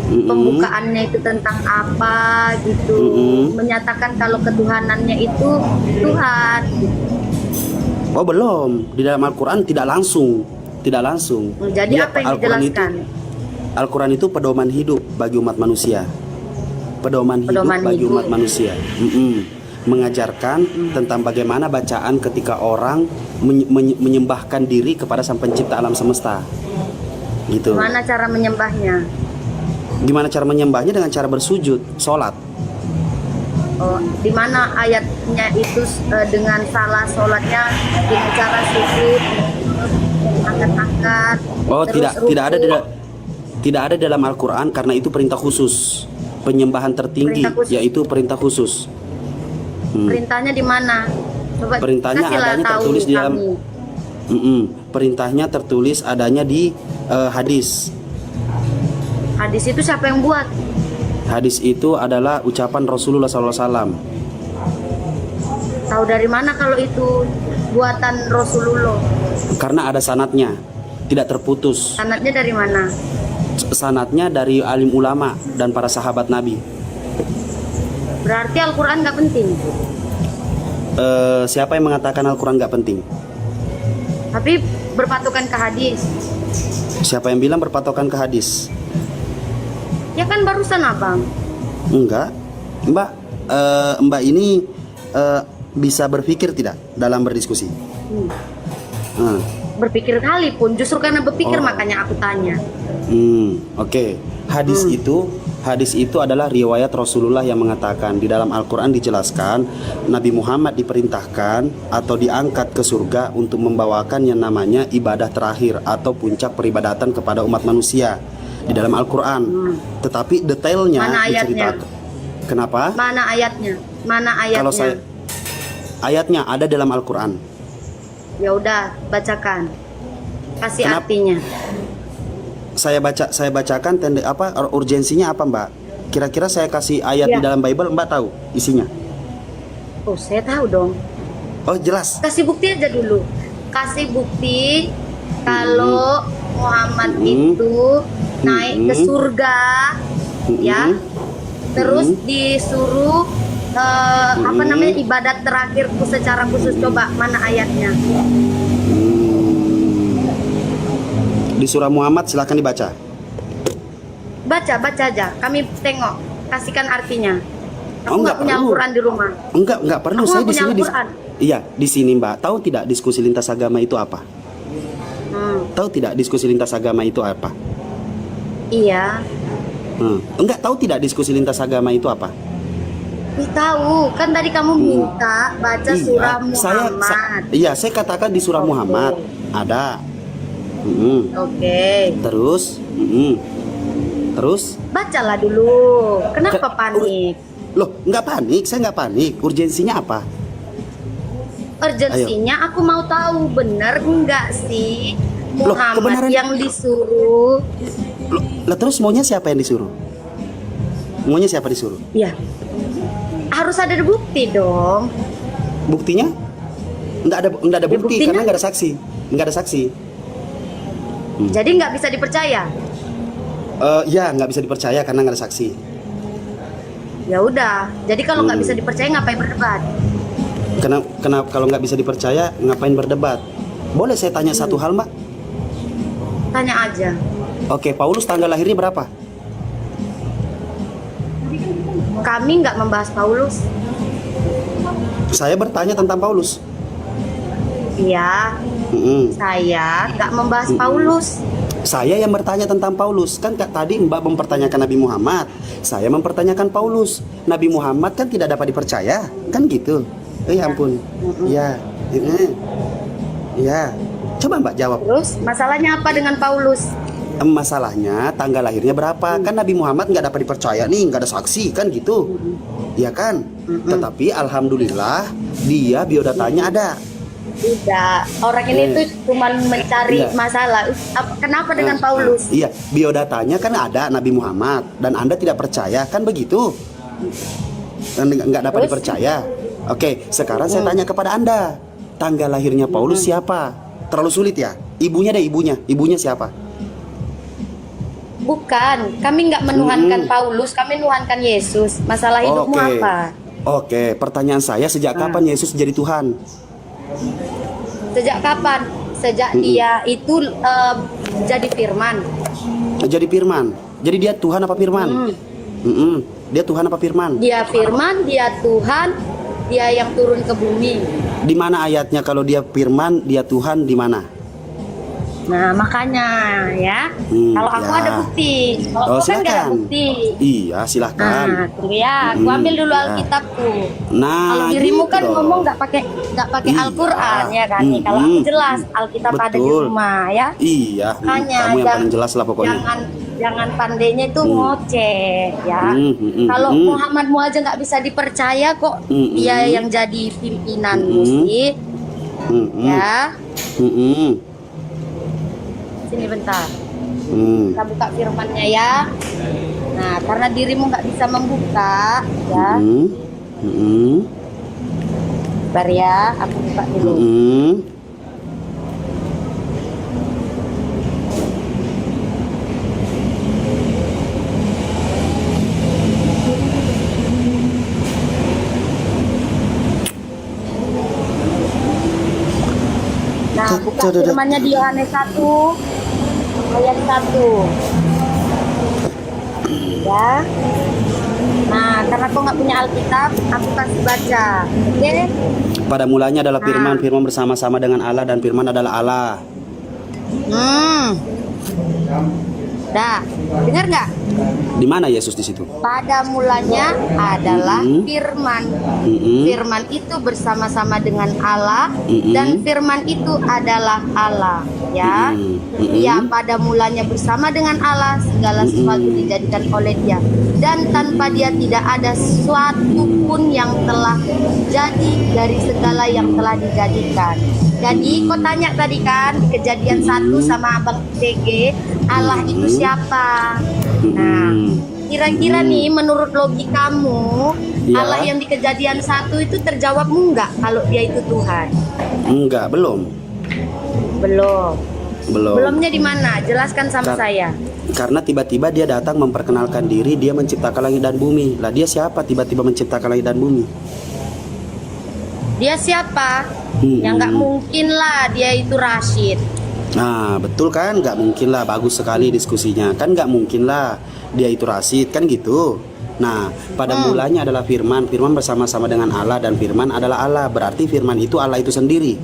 pembukaannya itu tentang apa gitu, menyatakan kalau ketuhanannya itu Tuhan. Oh belum, di dalam Al-Quran tidak langsung, tidak langsung. Jadi apa yang dijelaskan? Al-Quran itu pedoman hidup bagi umat manusia, pedoman hidup bagi umat manusia. Mengajarkan tentang bagaimana bacaan ketika orang menyembahkan diri kepada Sang Pencipta alam semesta. Gitu. Gimana cara menyembahnya? Gimana cara menyembahnya? Dengan cara bersujud, sholat. Oh, di mana ayatnya itu dengan salah sholatnya dengan cara sujud, angkat-angkat. Oh, tidak ada dalam Al-Quran karena itu perintah khusus. Penyembahan tertinggi yaitu perintah khusus. Perintahnya di mana? Coba perintahnya adanya tertulis di dalam. Perintahnya tertulis adanya di hadis. Hadis itu siapa yang buat? Hadis itu adalah ucapan Rasulullah SAW. Tahu dari mana kalau itu buatan Rasulullah? Karena ada sanatnya, tidak terputus. Sanatnya dari mana? Sanatnya dari alim ulama dan para sahabat Nabi. Berarti Al-Quran nggak penting? Siapa yang mengatakan Al-Quran nggak penting? Tapi berpatokan ke hadis. Siapa yang bilang berpatokan ke hadis? Ya kan barusan abang. Enggak, Mbak. Mbak ini bisa berpikir tidak dalam berdiskusi? Berpikir kali pun, justru karena berpikir makanya aku tanya. Oke. Hadis itu adalah riwayat Rasulullah yang mengatakan di dalam Al-Quran dijelaskan Nabi Muhammad diperintahkan atau diangkat ke surga untuk membawakan yang namanya ibadah terakhir atau puncak peribadatan kepada umat manusia di dalam Al-Quran. Tetapi detailnya diceritakan. Kenapa? Mana ayatnya? Mana ayatnya? Kalau ayatnya ada dalam Al-Quran. Ya udah, bacakan. Kasih artinya. Saya bacakan urgensinya apa, Mbak? Kira-kira saya kasih ayat di dalam Bible, Mbak tahu isinya? Oh, saya tahu dong. Oh, jelas. Kasih bukti aja dulu. Kasih bukti kalau Muhammad itu naik ke surga, ya. Terus disuruh ibadat terakhir secara khusus. Coba mana ayatnya? Di surah Muhammad, silakan dibaca. Baca aja. Kami tengok. Kasihkan artinya. Aku Enggak punya perlu. Al-Quran di rumah. Enggak perlu. Aku Saya di sini iya, di sini, Mbak. Tahu tidak diskusi lintas agama itu apa? Tahu tidak diskusi lintas agama itu apa? Iya. Enggak tahu tidak diskusi lintas agama itu apa? Tahu, kan tadi kamu minta baca surah Muhammad. Saya katakan di surah Muhammad ada. Oke. Terus, bacalah dulu. Kenapa panik? Loh, nggak panik. Saya nggak panik. Urgensinya apa? Urgensinya aku mau tahu benar enggak sih Muhammad kebenaran yang disuruh. Lah terus maunya siapa yang disuruh? Maunya siapa disuruh? Ya, harus ada bukti dong. Buktinya? Nggak ada bukti karena nggak ada saksi. Nggak ada saksi. Jadi nggak bisa dipercaya? Ya nggak bisa dipercaya karena nggak ada saksi. Ya udah. Jadi kalau nggak bisa dipercaya ngapain berdebat? Kenapa kalau nggak bisa dipercaya ngapain berdebat? Boleh saya tanya satu hal, Mbak? Tanya aja. Oke, Paulus tanggal lahirnya berapa? Kami nggak membahas Paulus. Saya bertanya tentang Paulus. Iya. Saya nggak membahas Paulus. Saya yang bertanya tentang Paulus. Kan tadi Mbak mempertanyakan Nabi Muhammad, saya mempertanyakan Paulus. Nabi Muhammad kan tidak dapat dipercaya, kan gitu. Ya ampun. Ya. Ya. Coba Mbak jawab. Terus masalahnya apa dengan Paulus? Masalahnya tanggal lahirnya berapa? Kan Nabi Muhammad nggak dapat dipercaya nih, nggak ada saksi, kan gitu. Ya kan? Tetapi alhamdulillah dia biodatanya ada. Tidak, orang ini tuh cuma mencari masalah. Kenapa dengan Paulus? Iya, biodatanya kan ada Nabi Muhammad dan Anda tidak percaya, kan begitu? Dan nggak dapat dipercaya. Oke, sekarang saya tanya kepada Anda, tanggal lahirnya Paulus siapa? Terlalu sulit ya? Ibunya deh, ibunya siapa? Bukan, kami nggak menuhankan Paulus, kami menuhankan Yesus. Masalah hidupmu Oke. apa? Oke, pertanyaan saya, sejak kapan Yesus jadi Tuhan? Sejak kapan? Sejak dia itu jadi firman. Jadi firman. Jadi dia Tuhan apa firman? Dia Tuhan apa firman? Dia firman, dia Tuhan, dia yang turun ke bumi. Di mana ayatnya kalau dia firman, dia Tuhan, di mana? Nah, makanya ya, kalau aku ya. ada bukti, kalau Oh, aku kan nggak ada silakan. bukti. Iya, silahkan. Nah, tunggu ya, aku ambil dulu ya. Alkitabku. Nah, Kalau dirimu kan gitu. ngomong nggak pakai Iya. Al-Quran ya kan? Nih, kalau aku jelas Alkitab ada di Betul. rumah ya. Iya, Makanya kamu yang paling jelas lah pokoknya. Jangan pandainya itu ngoceh ya. Kalau Muhammadmu aja nggak bisa dipercaya kok, dia yang jadi pimpinanmu sih. Ya, sini bentar. Kita buka firmannya ya. Nah, karena dirimu nggak bisa membuka ya. Bentar ya, aku buka dulu. Nah, buka firmannya di Yohanes 1 ayat 1. Ya. Nah, karena kau nggak punya Alkitab, aku kasih baca. Oke? Pada mulanya adalah firman, firman bersama-sama dengan Allah dan firman adalah Allah. Dah, dengar nggak? Di mana Yesus di situ? Pada mulanya adalah firman. Firman itu bersama-sama dengan Allah dan firman itu adalah Allah, ya. Ya, pada mulanya bersama dengan Allah segala sesuatu dijadikan oleh Dia dan tanpa Dia tidak ada sesuatu pun yang telah jadi dari segala yang telah dijadikan. Jadi kau tanya tadi kan di Kejadian 1 sama Abang TG, Allah itu siapa? Nah, kira-kira nih menurut logikamu, Ya. Allah yang di Kejadian 1 itu terjawabmu nggak kalau dia itu Tuhan? Enggak, belum. Belum. Belum. Belumnya di mana? Jelaskan sama saya. Karena tiba-tiba dia datang memperkenalkan diri, dia menciptakan langit dan bumi. Lah dia siapa tiba-tiba menciptakan langit dan bumi? Dia siapa? Ya nggak mungkin lah dia itu Rashid. Nah, betul kan? Nggak mungkin lah. Bagus sekali diskusinya. Kan nggak mungkin lah dia itu Rasid, kan gitu. Nah, pada mulanya adalah firman. Firman bersama-sama dengan Allah dan firman adalah Allah. Berarti firman itu Allah itu sendiri.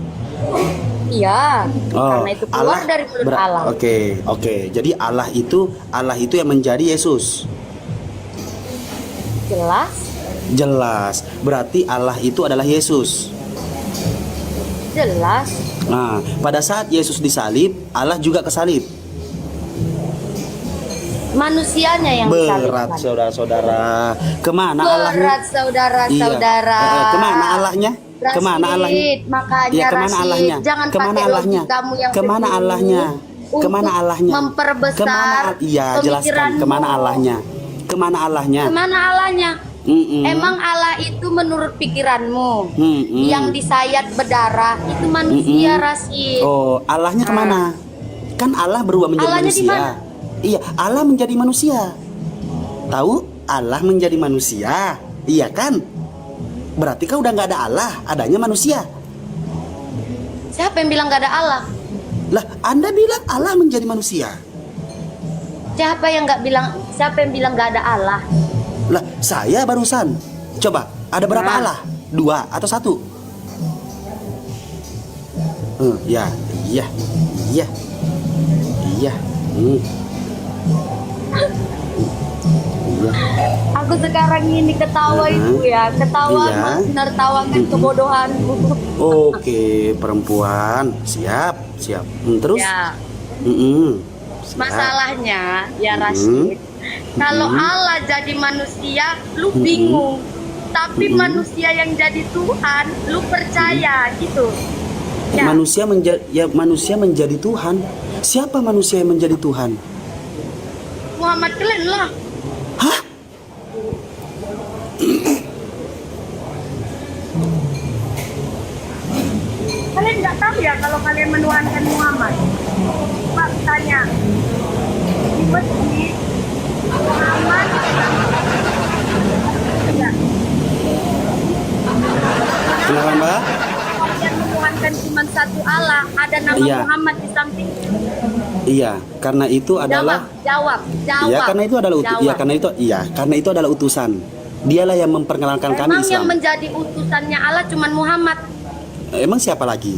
Iya, karena itu keluar dari mulut Allah. Oke. Jadi Allah itu yang menjadi Yesus. Jelas? Berarti Allah itu adalah Yesus. Jelas. Nah, pada saat Yesus disalib, Allah juga kesalib. Manusianya yang Berat, disalibkan. saudara-saudara. Kemana Allahnya? Berat, saudara-saudara. Iya. Kemana Allahnya? Rashid, Kemana Allahnya? Makanya Iya, kemana Rashid, Allahnya? jangan Kemana pakai Allahnya? logikamu yang Kemana kedua Allahnya? untuk Kemana Allahnya? memperbesar Iya, jelaskan. pemikiranmu. Kemana Allahnya? Kemana Allahnya? Kemana Allahnya? Emang Allah itu menurut pikiranmu yang disayat berdarah itu manusia, Rashid. Oh, Allahnya kemana? Kan Allah berubah menjadi Allahnya di manusia. mana? Iya, Allah menjadi manusia. Tahu? Allah menjadi manusia. Iya kan? Berarti kan udah nggak ada Allah, adanya manusia. Siapa yang bilang gak ada Allah? Lah, Anda bilang Allah menjadi manusia. Siapa yang bilang gak ada Allah? Lah, saya barusan. Coba, ada berapa Nah. Allah? 2 atau 1? Iya. Iya. Aku sekarang ini ketawa itu ya, ketawa Iya. menertawakan kebodohanku. Oke, perempuan. Siap. Terus? Ya, Siap. masalahnya ya Rashid, kalau Allah jadi manusia, lu bingung. Tapi manusia yang jadi Tuhan, lu percaya gitu. Ya. Manusia menjadi Tuhan. Siapa manusia yang menjadi Tuhan? Muhammad kalian lah. Hah? Kalian nggak tahu ya kalau kalian menuhankan Muhammad? Pak tanya di masjid Muhammad. Ya. Kenapa Mbak? Kalian menuhankan cuma satu Allah, ada nama Iya. Muhammad di samping. Iya, karena itu adalah Jawab. iya, karena itu adalah Jawab. karena itu adalah utusan. Dialah yang memperkenalkan kami Emang yang Islam. menjadi utusannya Allah cuma Muhammad. Emang siapa lagi?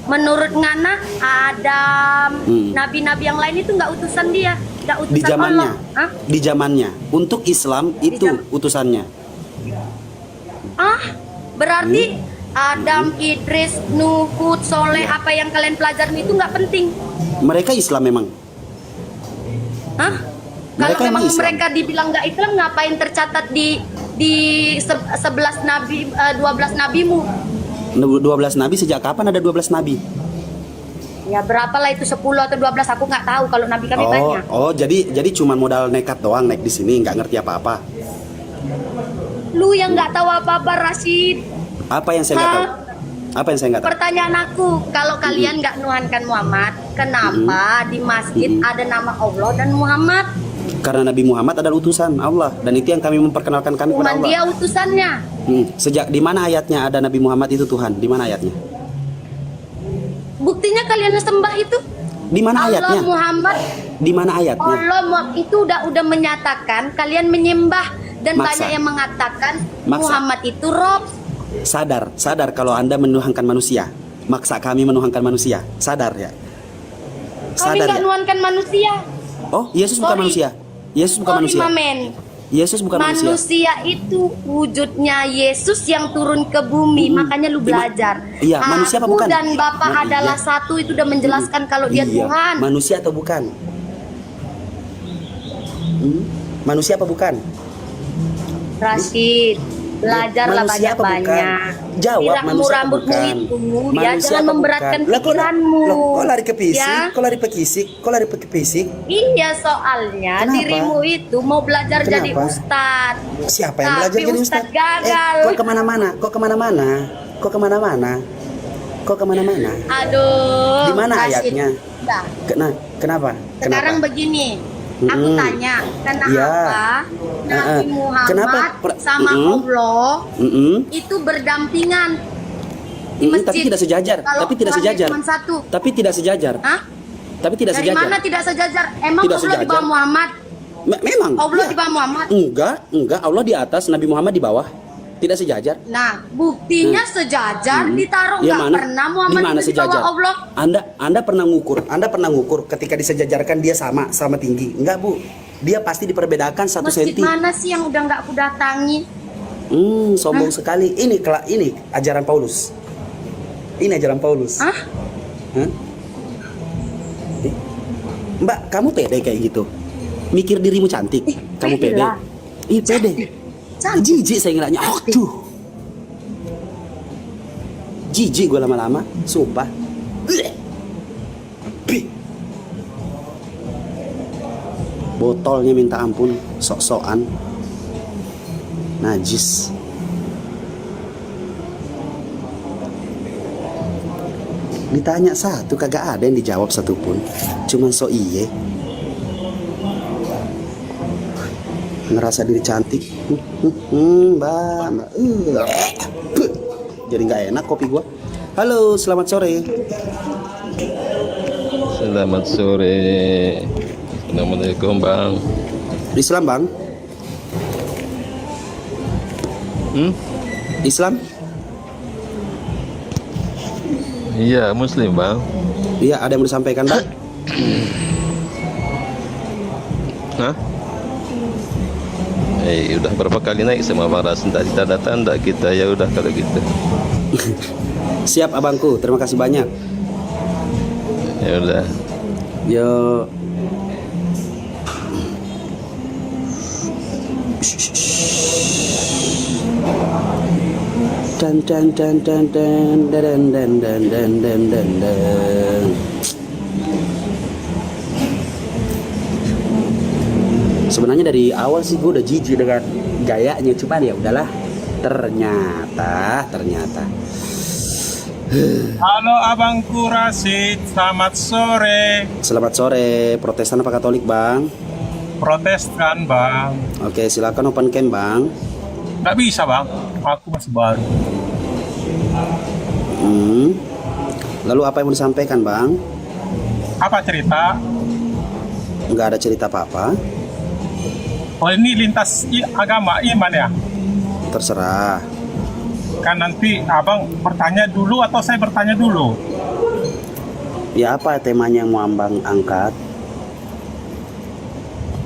Menurut Ngana, Adam, Hmm. nabi-nabi yang lain itu nggak utusan dia, nggak utusan Di zamannya. Allah. Hah? Di zamannya. Untuk Islam itu utusannya. Berarti Adam, Idris, Nuh, Hud, Soleh, apa yang kalian pelajarin itu nggak penting. Mereka Islam memang. Hah? Mereka Kalau emang memang Islam. mereka dibilang nggak Islam, ngapain tercatat di 11 nabi, 12 nabimu? 12 nabi sejak kapan ada 12 nabi? Ya berapalah itu 10 atau 12, aku nggak tahu kalau nabi kami banyak. jadi cuma modal nekat doang naik di sini, nggak ngerti apa-apa. Lu yang nggak tahu apa-apa, Rashid. Apa yang saya nggak tahu? Apa yang saya nggak tahu? Pertanyaan aku, kalau kalian nggak nuhankan Muhammad, kenapa di masjid ada nama Allah dan Muhammad? Karena Nabi Muhammad adalah utusan Allah dan itu yang kami memperkenalkan kami kepada Cuman Allah. dia utusannya. Sejak di mana ayatnya ada Nabi Muhammad itu Tuhan? Di mana ayatnya? Buktinya kalian sembah itu. Di mana Allah ayatnya? Muhammad. Di mana ayatnya? Itu udah menyatakan kalian menyembah dan Maksa. banyak yang mengatakan Maksa. Muhammad itu Rob. Sadar kalau Anda menuhankan manusia. Maksa kami menuhankan manusia. Sadar ya? Kami Sadar nggak ya? nuhankan manusia. Oh, Yesus bukan Sorry. manusia. Yesus bukan Sorry, manusia. Mamen. Yesus bukan manusia. Manusia itu wujudnya Yesus yang turun ke bumi, makanya lu belajar. Iya, manusia apa bukan? Aku dan Bapa Iya. adalah satu, itu udah menjelaskan kalau dia Iya, Tuhan. manusia atau bukan? Manusia apa bukan? Rashid, belajarlah Manusia apa bukan? banyak-banyak. Jawab, Tirakmu manusia apa rambutmu bukan? itu, ya Manusia jangan apa memberatkan bukan? Lah, pikiranmu. kok lari ke fisik? Ya? Kok lari ke fisik? Kok lari ke fisik? Iya, soalnya Kenapa? dirimu itu mau belajar jadi Kenapa? ustad. Siapa yang Tapi belajar jadi Ustadz ustaz? gagal. Kok kemana-mana? Kok kemana-mana? Kok kemana-mana? Kok kemana-mana? Aduh. Di mana Rashid. ayatnya? Udah. Kenapa? Sekarang Kenapa? begini, aku tanya, kenapa Iya. Nabi Muhammad Kenapa? sama Allah itu berdampingan di masjid? Tapi tidak sejajar. Kalau Tapi tidak Tuhannya sejajar. cuma satu. Tapi tidak sejajar. Hah? Tapi tidak Dari sejajar. mana tidak sejajar? Emang Tidak Allah di sejajar. bawah Muhammad? Memang. Allah iya. di bawah Muhammad? Enggak. Allah di atas, Nabi Muhammad di bawah. Tidak sejajar. Nah, buktinya sejajar ditaruh Ya, nggak mana? pernah Di Muhammad mana itu di bawah sejajar? Allah. Anda pernah ngukur ketika disejajarkan dia sama tinggi. Enggak, Bu. Dia pasti diperbedakan 1 Masjid senti. mana sih yang udah nggak aku datangi? Sombong sekali. Ini ajaran Paulus. Ini ajaran Paulus. Hah? Hah? Mbak, kamu pede kayak gitu? Mikir dirimu cantik. Kamu pede pede? lah. Ih, pede. Cantik. Jijik saya ngeliatnya. Aduh. Jijik gue lama-lama. Sumpah. Bih. Botolnya minta ampun. Sok-sokan. Najis. Ditanya satu kagak ada yang dijawab satupun. Cuman so iye. Ngerasa diri cantik. Mbak. Jadi nggak enak kopi gua. Halo, selamat sore. Selamat sore. Assalamualaikum Bang. Islam bang? Islam? Iya Muslim Bang. Iya, ada yang mau disampaikan bang? Hah? Udah berapa kali naik sama Bang Rasen, tak tanda-tanda kita, ya udah kalau gitu. Siap abangku, terima kasih banyak. Ya udah. Yo. Dan dan dan dan dan dan dan dan dan dan dan dan. Sebenarnya dari awal sih gue udah jijik dengan gayanya, cuman ya udahlah. Ternyata. Halo abangku Rashid, selamat sore. Selamat sore, Protestan apa Katolik bang? protes kan bang. Oke, silakan open cam bang. Nggak bisa bang, aku masih baru. Lalu apa yang mau disampaikan bang? Apa cerita? Nggak ada cerita apa-apa. Oh ini lintas agama iman ya? Terserah. Kan nanti abang bertanya dulu atau saya bertanya dulu? Ya apa temanya yang mau abang angkat?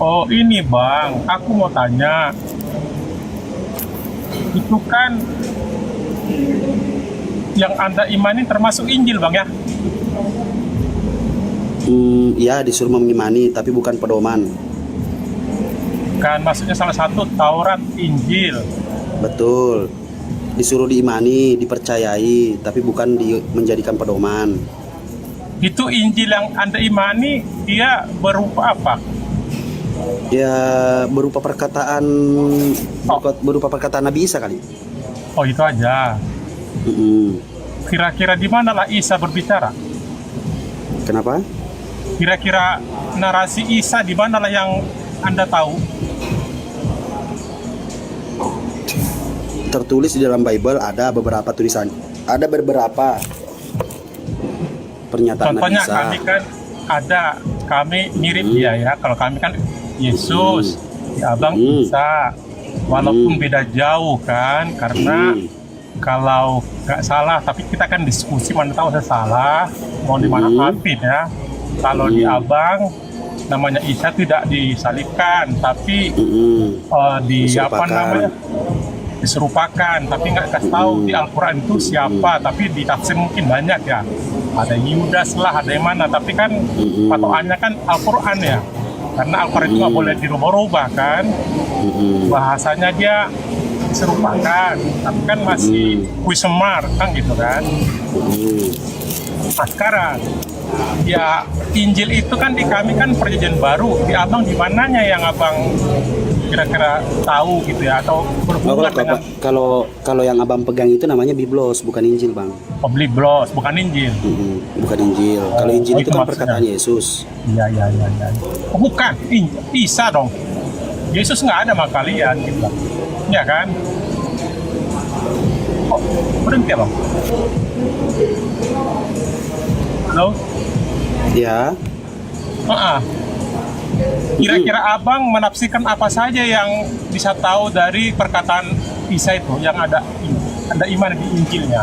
Oh ini bang, aku mau tanya. Itu kan yang Anda imani termasuk Injil bang ya? Ya disuruh mengimani tapi bukan pedoman. Kan maksudnya salah satu Taurat, Injil. Betul. Disuruh diimani, dipercayai tapi bukan menjadikan pedoman. Itu Injil yang Anda imani, dia berupa apa? Ya berupa perkataan berupa perkataan Nabi Isa kali. Oh itu aja. Kira-kira di manalah Isa berbicara? Kenapa? Kira-kira narasi Isa di manalah yang Anda tahu? Tertulis di dalam Bible ada beberapa tulisan, ada beberapa pernyataan Contohnya Nabi Isa. kami kan ada, kami mirip dia ya. Kalau kami kan Yesus, ya abang Isa. Walaupun beda jauh kan, karena kalau nggak salah, tapi kita kan diskusi mana tahu saya salah, mau di mana maafin ya. Kalau di abang namanya Isa tidak disalibkan, tapi apa namanya diserupakan, tapi nggak kasih tahu di Al-Quran itu siapa, tapi di tafsir mungkin banyak ya. Ada Yudas lah, ada yang mana, tapi kan patokannya kan Al-Quran ya. Karena Al-Quran itu nggak boleh dirubah-rubah kan. Bahasanya dia diserupakan, tapi kan masih kuisemar kan gitu kan. Nah sekarang ya Injil itu kan di kami kan perjanjian baru, di abang di mananya yang abang kira-kira tahu gitu ya, atau berhubungan dengan kalau yang abang pegang itu namanya Biblos, bukan Injil bang. Biblos, bukan Injil. Bukan Injil. Kalau Injil itu kan maksudnya perkataan Yesus. Iya. Oh, bukan Isa dong. Yesus nggak ada sama kalian gitu. Iya kan? Oh, berhenti ya bang? Halo? Ya. Kira-kira abang menafsirkan apa saja yang bisa tahu dari perkataan Isa itu yang ada iman di Injilnya?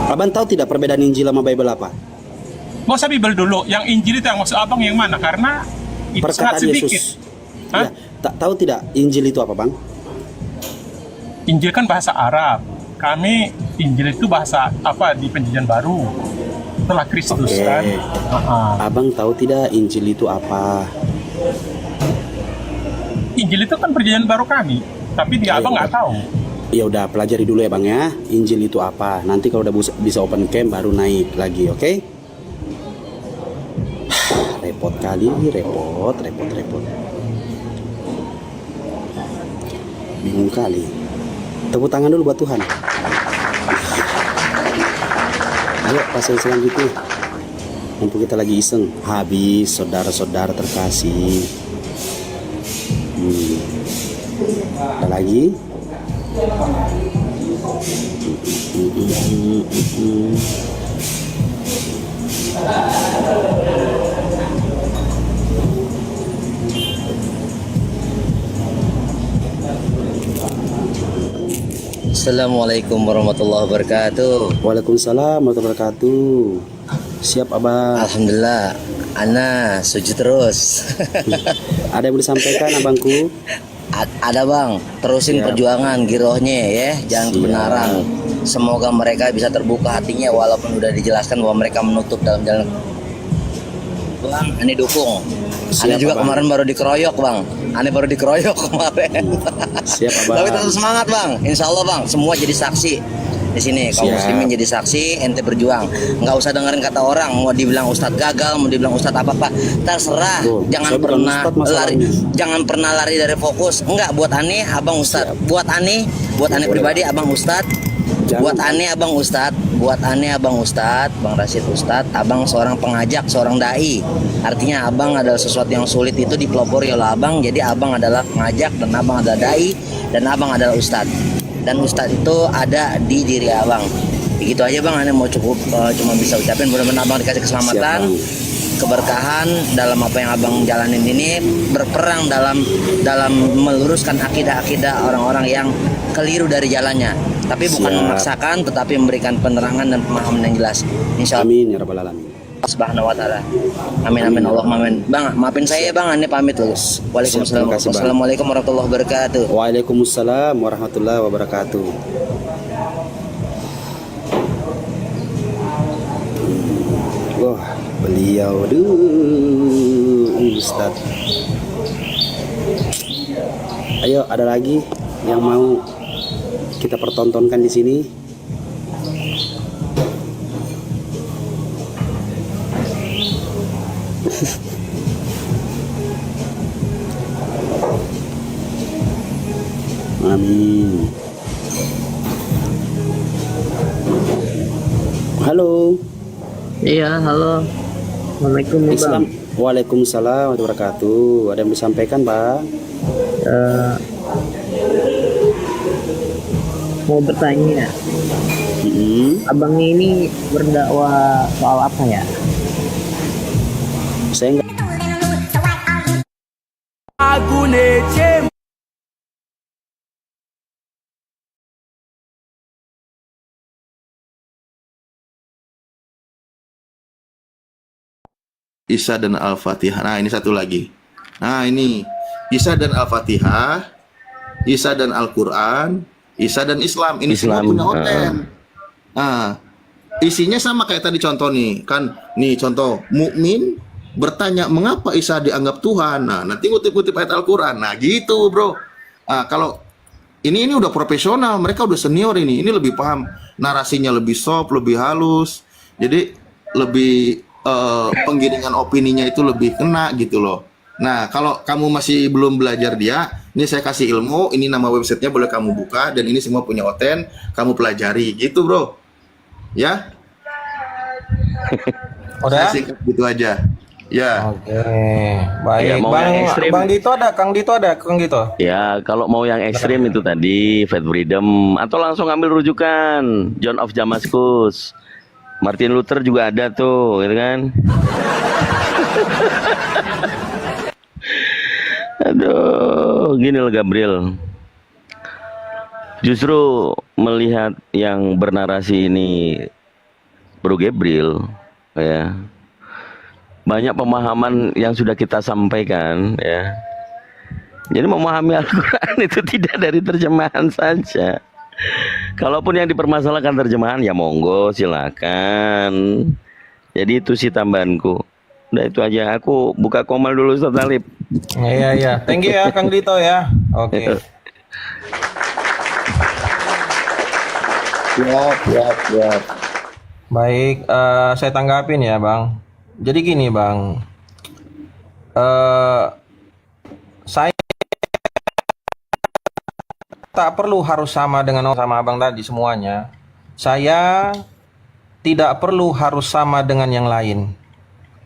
Abang tahu tidak perbedaan Injil sama Bible apa? Nggak usah Bible dulu, yang Injil itu yang maksud abang yang mana? Karena itu sangat Perkataan sedikit. Yesus. Ya, tak tahu tidak Injil itu apa bang? Injil kan bahasa Arab. Kami Injil itu bahasa apa di Perjanjian Baru setelah Kristus kan. Abang tahu tidak Injil itu apa? Injil itu kan Perjanjian Baru kami, tapi dia abang nggak tahu. Ya udah pelajari dulu ya bang ya. Injil itu apa? Nanti kalau udah bisa open cam baru naik lagi, oke? Repot kali, repot. Bingung kali. Tepuk tangan dulu buat Tuhan. Ayo pasal selanjutnya. Mumpung kita lagi iseng. Habis saudara-saudara terkasih. Ada lagi? Assalamualaikum warahmatullahi wabarakatuh. Waalaikumsalam warahmatullahi wabarakatuh. Siap abang. Alhamdulillah, ana sujud terus. Ada yang mau disampaikan abangku? Ada bang, terusin Siap. perjuangan girohnya ya, jangan Siap. kebenaran. Semoga mereka bisa terbuka hatinya walaupun udah dijelaskan bahwa mereka menutup dalam jalan. Bang, ini dukung. Ane Siap, juga abang. kemarin baru dikeroyok bang. Ane baru dikeroyok kemarin. Siap abang. Tapi tetap semangat bang. Insya Allah bang, semua jadi saksi di sini. Kaum Siap. muslimin jadi saksi, ente berjuang. Nggak usah dengerin kata orang. Mau dibilang ustadz gagal, mau dibilang ustadz apa terserah. Tuh, Jangan saya bukan pernah ustadz lari, masalahnya. jangan pernah lari dari fokus. Enggak, buat Ane abang ustadz. Siap. Buat Ane Boleh, pribadi abang ustadz. Buat aneh abang Ustadz, Bang Rashid Ustadz, abang seorang pengajak, seorang dai. Artinya abang adalah sesuatu yang sulit itu dipelopori oleh abang. Jadi abang adalah pengajak dan abang adalah dai dan abang adalah Ustadz. Dan Ustadz itu ada di diri abang. Begitu aja bang, aneh mau cuma bisa ucapin. Mudah-mudahan abang dikasih keselamatan, keberkahan dalam apa yang abang jalanin ini, berperang dalam meluruskan akidah-akidah orang-orang yang keliru dari jalannya. Tapi bukan memaksakan, tetapi memberikan penerangan dan pemahaman yang jelas. Insya Allah. Amin ya rabbal alamin. Subhanahu wa ta'ala. Amin amin Allahumma amin. Bang, maafin saya bang, aneh pamit dulu. Waalaikumsalam. Wassalamualaikum warahmatullahi wabarakatuh. Waalaikumsalam warahmatullahi wabarakatuh. Wah, beliau Ustaz. Ayo, ada lagi yang mau kita pertontonkan di sini? Amin. Halo. Iya, halo. Assalamualaikum Islam. Bang. Waalaikumsalam warahmatullahi wabarakatuh. Ada yang disampaikan, Bang? Mau bertanya, abang ini berdakwah soal apa ya? Saya enggak. Isa dan Al-Fatihah. Nah, ini satu lagi. Nah, ini Isa dan Al-Fatihah, Isa dan Al-Quran, Isa dan Islam. Ini semua punya hoten. Nah, isinya sama kayak tadi contoh nih. Kan, nih contoh, mukmin bertanya mengapa Isa dianggap Tuhan. Nah, nanti ngutip-ngutip ayat Al-Quran. Nah, gitu, bro. Nah, kalau ini udah profesional, mereka udah senior ini. Ini lebih paham, narasinya lebih soft, lebih halus. Jadi lebih penggiringan opininya itu lebih kena gitu loh. Nah, kalau kamu masih belum belajar dia, ini saya kasih ilmu, ini nama websitenya boleh kamu buka, dan ini semua punya hoten, kamu pelajari gitu bro. Ya. Udah? Saya singkat gitu aja. Ya. Oke, baik. Ya, mau yang ekstrim. Bang Dito ada, Kang Dito. Ya, kalau mau yang ekstrim itu tadi Faith Freedom, atau langsung ambil rujukan John of Damascus. Martin Luther juga ada tuh, gitu kan? Aduh, gini loh Gabriel. Justru melihat yang bernarasi ini, Bro Gabriel, ya, banyak pemahaman yang sudah kita sampaikan, ya. Jadi memahami Al-Quran itu tidak dari terjemahan saja. Kalaupun yang dipermasalahkan terjemahan, ya monggo silakan. Jadi itu sih tambahanku. Udah itu aja. Aku buka komal dulu Ustaz Talib. Iya. Thank you ya Kang Dito ya. Oke. Siap. Baik, saya tanggapin ya Bang. Jadi gini Bang, saya tak perlu harus sama dengan sama abang tadi semuanya. Saya tidak perlu harus sama dengan yang lain.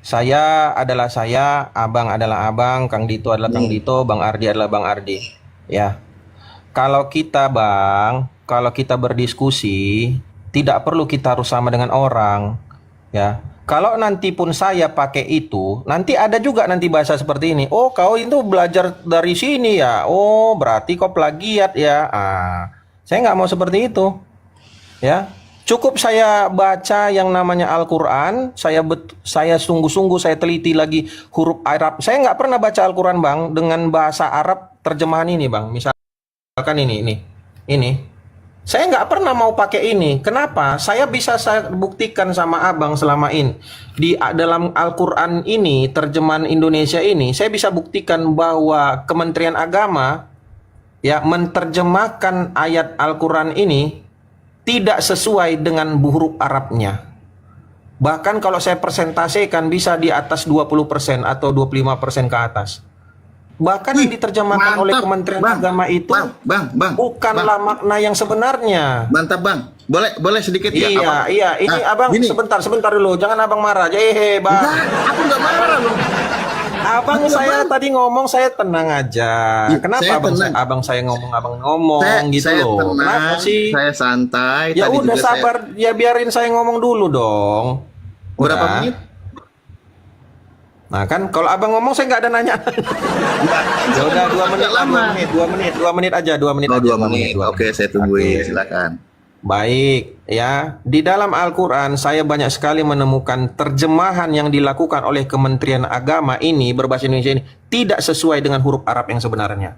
Saya adalah saya, abang adalah abang, Kang Dito adalah Kang Dito, Bang Ardi adalah Bang Ardi. Ya. Kalau kita berdiskusi, tidak perlu kita harus sama dengan orang. Ya. Kalau nanti pun saya pakai itu, nanti ada juga nanti bahasa seperti ini. Oh, kau itu belajar dari sini ya. Oh, berarti kau plagiat ya. Saya nggak mau seperti itu. Ya, cukup saya baca yang namanya Al-Quran. Saya sungguh-sungguh saya teliti lagi huruf Arab. Saya nggak pernah baca Al-Quran bang dengan bahasa Arab terjemahan ini bang. Misalkan ini. Saya nggak pernah mau pakai ini. Kenapa? Saya buktikan sama abang selama ini. Di dalam Al-Quran ini, terjemahan Indonesia ini, saya bisa buktikan bahwa Kementerian Agama ya menerjemahkan ayat Al-Quran ini tidak sesuai dengan huruf Arabnya. Bahkan kalau saya persentasekan bisa di atas 20% atau 25% ke atas. Bahkan yang diterjemahkan oleh Kementerian Agama itu bang, bukanlah makna yang sebenarnya. Mantap bang. Boleh sedikit ya? Iya. Ini abang gini. sebentar dulu. Jangan abang marah aja. Bang. Enggak, aku nggak marah loh. Abang saya tadi ngomong saya tenang aja. Kenapa abang saya ngomong gitu saya loh? Tenang, Kenapa sih? Saya santai. Ya Tadi udah juga sabar, ya biarin saya ngomong dulu dong. Berapa Udah. menit? Nah kan kalau abang ngomong saya nggak ada nanya. Ya udah 2 menit lah, 2 menit aja, 2 menit Oh, aja. 2 menit. Oke, saya tungguin. Silakan. Baik, ya. Di dalam Al-Quran saya banyak sekali menemukan terjemahan yang dilakukan oleh Kementerian Agama ini berbahasa Indonesia ini tidak sesuai dengan huruf Arab yang sebenarnya.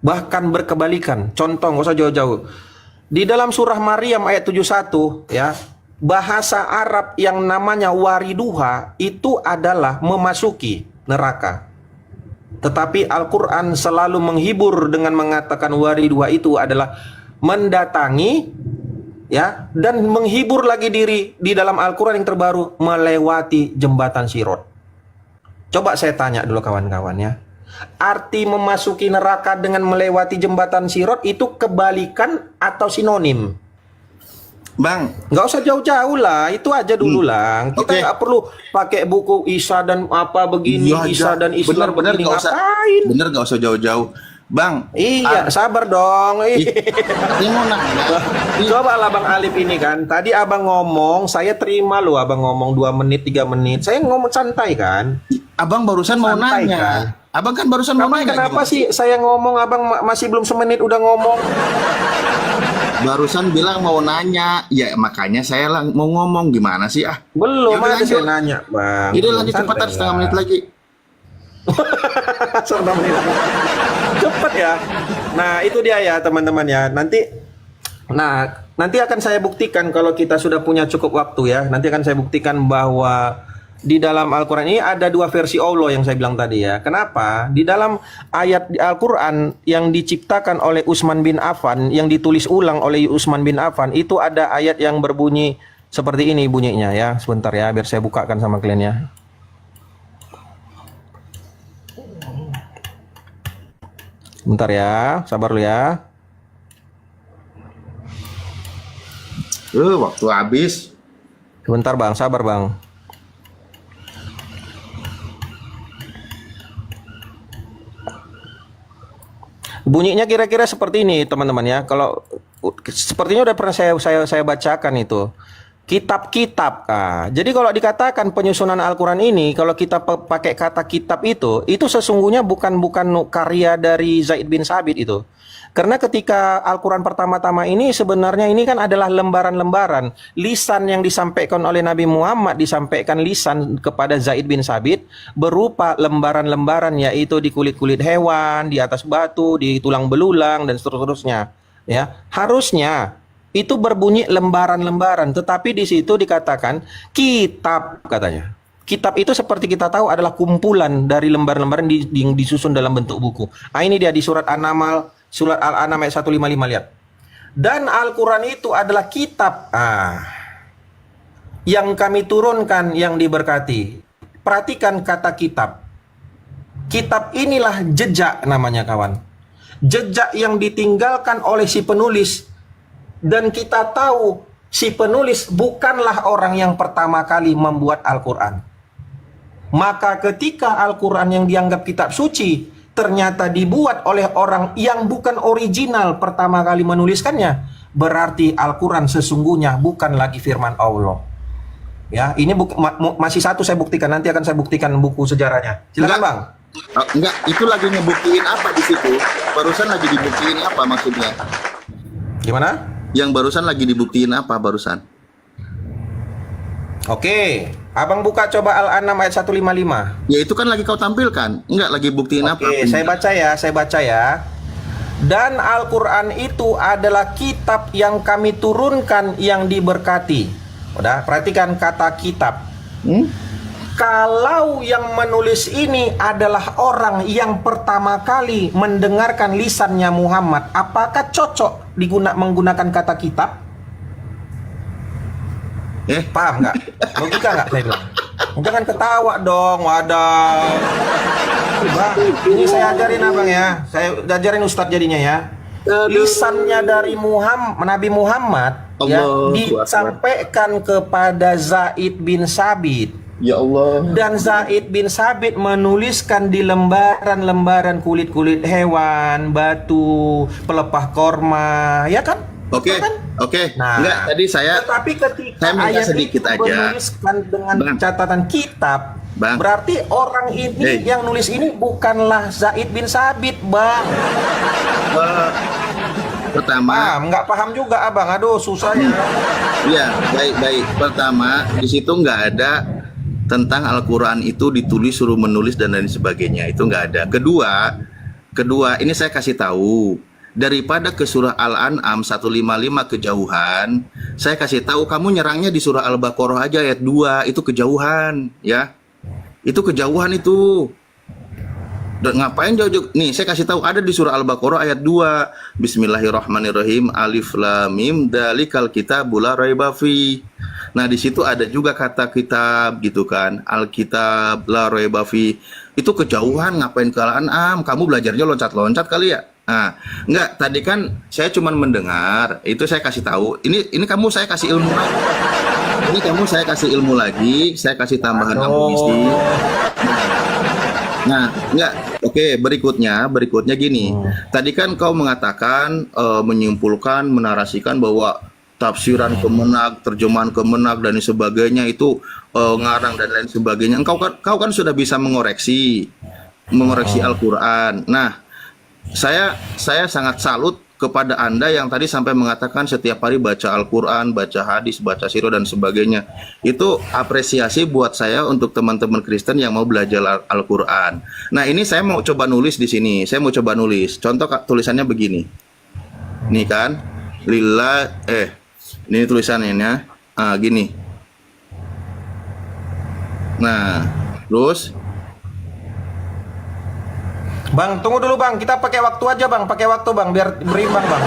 Bahkan berkebalikan. Contoh, nggak usah jauh-jauh. Di dalam surah Maryam ayat 71, ya, bahasa Arab yang namanya wariduha itu adalah memasuki neraka. Tetapi Al-Quran selalu menghibur dengan mengatakan wariduha itu adalah mendatangi, ya, dan menghibur lagi diri di dalam Al-Quran yang terbaru melewati jembatan Sirot. Coba saya tanya dulu kawan-kawan ya. Arti memasuki neraka dengan melewati jembatan Sirot itu kebalikan atau sinonim? Bang, Nggak usah jauh-jauh lah, itu aja dulu lah. Kita nggak perlu pakai buku Isa dan apa begini, Isa dan Islam begini, ngapain? Bener nggak usah jauh-jauh. Bang, Iya, sabar dong. ini mau nanya. Coba lah Bang Alif ini kan. Tadi abang ngomong, saya terima loh abang ngomong 2 menit, 3 menit. Saya ngomong santai kan. Abang barusan mau Santai, nanya. kan? Abang kan barusan mau Tapi nanya. kenapa gimana? sih saya ngomong abang masih belum semenit udah ngomong? Barusan bilang mau nanya. Ya makanya saya mau ngomong gimana sih ah. Belum Yaudah, ada saya lanjut. nanya Bang. Jadi lanjut Santai cepetan setengah lah. menit lagi. Setengah menit. Cepet ya. Nah itu dia ya teman-teman ya. Nanti akan saya buktikan kalau kita sudah punya cukup waktu ya. Nanti akan saya buktikan bahwa di dalam Al-Quran ini ada 2 versi Allah yang saya bilang tadi ya. Kenapa? Di dalam ayat di Al-Quran yang diciptakan oleh Utsman bin Affan, yang ditulis ulang oleh Utsman bin Affan, itu ada ayat yang berbunyi seperti ini bunyinya ya. Sebentar ya, biar saya bukakan sama kalian ya. Bentar ya, sabar lu ya. Waktu habis. Sebentar Bang, sabar Bang. Bunyinya kira-kira seperti ini teman-teman ya. Kalau sepertinya udah pernah saya bacakan itu. Kitab-kitab. Jadi kalau dikatakan penyusunan Al-Quran ini, kalau kita pakai kata kitab itu sesungguhnya bukan karya dari Zaid bin Sabit itu. Karena ketika Al-Quran pertama-tama ini sebenarnya ini kan adalah lembaran-lembaran. Lisan yang disampaikan oleh Nabi Muhammad disampaikan lisan kepada Zaid bin Sabit berupa lembaran-lembaran, yaitu di kulit-kulit hewan, di atas batu, di tulang belulang, dan seterusnya. Ya, harusnya itu berbunyi lembaran-lembaran, tetapi di situ dikatakan kitab katanya. Kitab itu seperti kita tahu adalah kumpulan dari lembaran-lembaran yang disusun dalam bentuk buku. Ini dia di surat An-Naml, surat Al-An'am ayat 155, lihat. Dan Al-Quran itu adalah kitab yang kami turunkan yang diberkati. Perhatikan kata kitab. Kitab inilah jejak namanya kawan. Jejak yang ditinggalkan oleh si penulis. Dan kita tahu si penulis bukanlah orang yang pertama kali membuat Al-Quran. Maka ketika Al-Quran yang dianggap kitab suci ternyata dibuat oleh orang yang bukan original pertama kali menuliskannya, berarti Al-Quran sesungguhnya bukan lagi firman Allah. Ya, ini masih satu saya buktikan, nanti akan saya buktikan buku sejarahnya. Silakan Bang. Enggak, itu lagi ngebuktiin apa di situ? Barusan lagi dibuktiin apa maksudnya? Gimana? Yang barusan lagi dibuktiin apa barusan? Oke, Abang buka coba Al-An'am ayat 155. Ya itu kan lagi kau tampilkan. Enggak lagi buktiin apa? Oke, saya baca ya. Dan Al-Quran itu adalah kitab yang kami turunkan yang diberkati. Udah, perhatikan kata kitab. Kalau yang menulis ini adalah orang yang pertama kali mendengarkan lisannya Muhammad, apakah cocok menggunakan kata kitab? Paham nggak? Logika nggak saya bilang? Jangan ketawa dong, wadah. Bang, ini saya ajarin abang ya. Saya ajarin Ustadz jadinya ya. Lisannya dari Nabi Muhammad ya Allahu disampaikan kepada Zaid bin Sabit. Ya Allah. Dan Zaid bin Sabit menuliskan di lembaran-lembaran kulit-kulit hewan, batu, pelepah korma, ya kan? Oke, Kan? oke. Nah, Enggak, tadi tetapi ketika saya minta ayat sedikit itu aja. menuliskan dengan Bang. catatan kitab, Bang. berarti orang ini Hey. yang nulis ini bukanlah Zaid bin Sabit, Bang. pertama, Nggak paham juga abang. Aduh, susah ya. iya, baik-baik. Pertama, di situ nggak ada tentang Al-Quran itu ditulis suruh menulis dan lain sebagainya. Itu nggak ada. Kedua, ini saya kasih tahu. Daripada ke surah Al-An'am 155 kejauhan, saya kasih tahu kamu nyerangnya di surah Al-Baqarah aja ayat 2, itu kejauhan, ya. Itu kejauhan itu. Dan ngapain jauh-jauh? Nih, saya kasih tahu ada di surah Al-Baqarah ayat 2. Bismillahirrahmanirrahim. Alif lam mim dzalikal kitabul la raiba fi. Nah, di situ ada juga kata kitab gitu kan. Alkitab la raiba fi. Itu kejauhan, ngapain ke Al-An'am? Kamu belajarnya loncat-loncat kali ya? Nah, enggak, tadi kan saya cuman mendengar, itu saya kasih tahu. Ini kamu saya kasih ilmu lagi. Ini kamu saya kasih ilmu lagi, saya kasih tambahan amunisi. Nah, enggak. Oke, berikutnya gini. Tadi kan kau mengatakan, menyimpulkan, menarasikan bahwa tafsiran Kemenak, terjemahan Kemenak dan sebagainya itu ngarang dan lain sebagainya. Kau kan sudah bisa mengoreksi Al-Quran. Nah, saya sangat salut kepada Anda yang tadi sampai mengatakan setiap hari baca Al-Quran, baca hadis, baca sirah dan sebagainya. Itu apresiasi buat saya untuk teman-teman Kristen yang mau belajar Al-Quran. Nah, ini saya mau coba nulis di sini. Saya mau coba nulis. Contoh tulisannya begini. Nih kan, ini tulisannya ya. Gini. Nah, terus Bang, tunggu dulu Bang, kita pakai waktu aja Bang, biar berimbang Bang.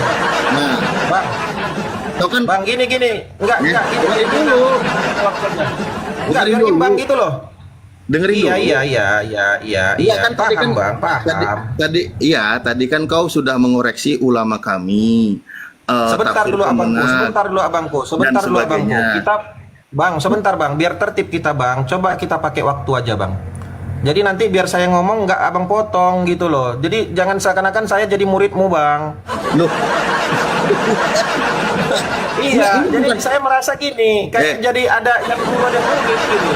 Nah, Bang, kau kan Bang gini, enggak, gini dulu. Enggak, biar imbang gitu loh. Dengerin dulu. Iya, Kan tadi paham kan Bang, paham. tadi kan kau sudah mengoreksi ulama kami. Sebentar tafsir dulu Kemenak abangku, dan sebagainya. Bang, sebentar Bang, biar tertib kita Bang. Coba kita pakai waktu aja Bang. Jadi nanti biar saya ngomong nggak abang potong gitu loh. Jadi jangan seakan-akan saya jadi muridmu Bang. Loh, Iya, Ini jadi bukan- saya merasa gini, kayak jadi ada yang dulu ada yang murid gitu.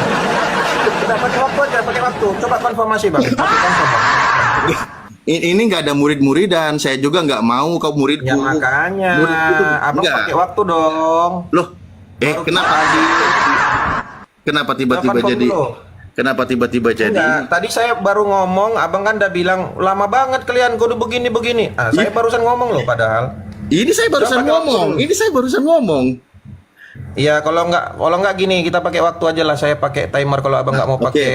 Udah pakai waktu aja, pakai waktu. Coba konfirmasi Bang. Konfirm, Bang. ini nggak ada murid-muridan. Saya juga nggak mau kau muridku. Ya makanya, Muridku tuh abang enggak. pakai waktu dong. Loh, kenapa tiba-tiba Konfirm jadi? dulu. Kenapa tiba-tiba jadi? Enggak, tadi saya baru ngomong, abang kan udah bilang lama banget kalian kudu begini. Saya barusan ngomong loh padahal. Ini saya barusan Coba ngomong. dulu. Ini saya barusan ngomong. Iya, kalau nggak gini, kita pakai waktu aja lah. Saya pakai timer kalau abang nggak mau Oke. pakai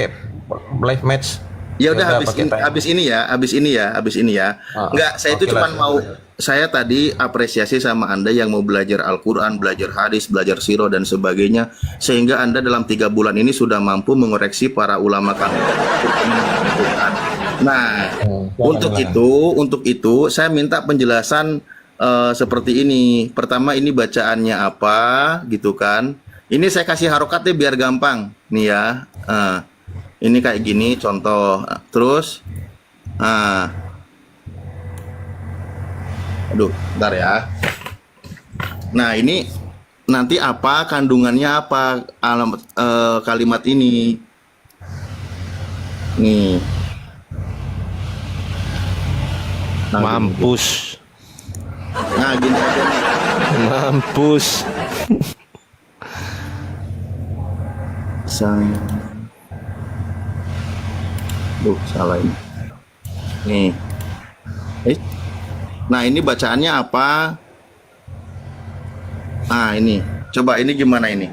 live match. Ya udah pakai timer. habis ini ya. Enggak, saya itu oke lah, cuma mau silakan. saya tadi apresiasi sama Anda yang mau belajar Al-Qur'an, belajar hadis, belajar sirah dan sebagainya sehingga Anda dalam 3 bulan ini sudah mampu mengoreksi para ulama kami. Nah, untuk itu saya minta penjelasan seperti ini. Pertama ini bacaannya apa gitu kan. Ini saya kasih harokatnya biar gampang nih ya. Ini kayak gini contoh. Terus aduh, bentar ya. Nah, ini nanti apa kandungannya apa alamat kalimat ini. Nih. Nah, Mampus. Nah, gini aja nih. Mampus. Salah ini. Nih. Nah, ini bacaannya apa? Nah, ini. Coba ini gimana ini?